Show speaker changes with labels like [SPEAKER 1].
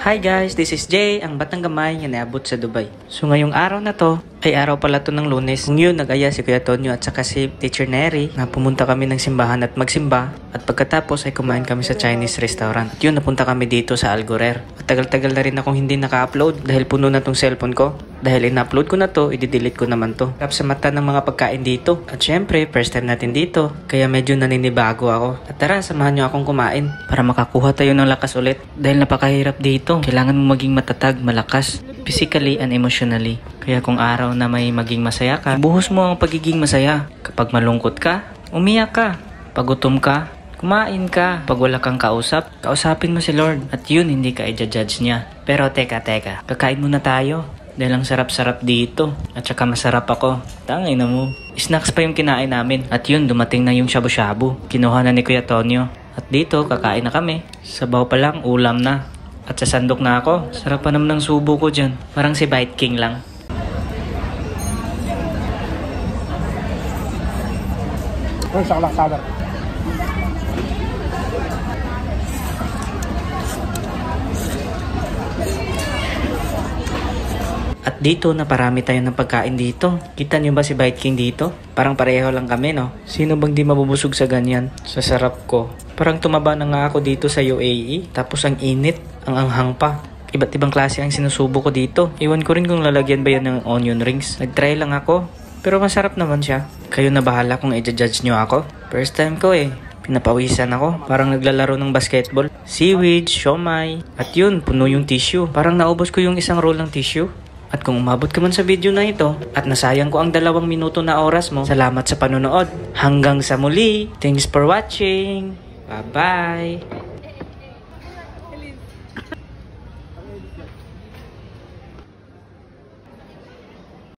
[SPEAKER 1] Hi guys, this is Jay, ang batang gamay na naabot sa Dubai. So ngayong araw na to, ay araw pala to ng Lunes. Kung yun, nag-aya si Kuya Tonyo at saka si Teacher Neri na pumunta kami ng simbahan at magsimba. At pagkatapos ay kumain kami sa Chinese restaurant. At yun, napunta kami dito sa Algorer. At tagal-tagal na rin akong hindi naka-upload dahil puno na tong cellphone ko. Dahil in-upload ko na to, i-delete ko naman to. Tap sa mata ng mga pagkain dito. At syempre, first time natin dito, kaya medyo naninibago ako. At tara, samahan nyo akong kumain para makakuha tayo ng lakas ulit. Dahil napakahirap dito, kailangan mo maging matatag, malakas, physically and emotionally. Kaya kung araw na may maging masaya ka, buhos mo ang pagiging masaya. Kapag malungkot ka, umiyak ka. Pag gutom ka, kumain ka. Pag wala kang kausap, kausapin mo si Lord. At yun, hindi ka i-judge niya. Pero teka, kakain muna tayo. Dahil ang sarap-sarap dito. At saka masarap ako. Tangay na mo. Snacks pa yung kinain namin. At yun, dumating na yung shabu-shabu. Kinuha na ni Kuya Tonyo. At dito, kakain na kami. Sabaw pa lang, ulam na. At sasandok na ako. Sarap pa naman ng subo ko dyan. Parang si Bite King lang. At dito, naparami tayo ng pagkain dito. Kita nyo ba si Bite King dito? Parang pareho lang kami, no? Sino bang di mabubusog sa ganyan? Sa sarap ko. Parang tumaba na nga ako dito sa UAE. Tapos ang init, ang anghang pa. Iba't ibang klase ang sinusubo ko dito. Iwan ko rin kung lalagyan ba yan ng onion rings. Nag-try lang ako. Pero masarap naman siya. Kayo na bahala kung i-judge nyo ako. First time ko eh. Pinapawisan ako. Parang naglalaro ng basketball. Seaweed, siomai. At yun, puno yung tissue. Parang naubos ko yung isang roll ng tissue. At kung umabot ka man sa video na ito at nasayang ko ang 2 minuto na oras mo, salamat sa panonood. Hanggang sa muli. Thanks for watching. Bye-bye.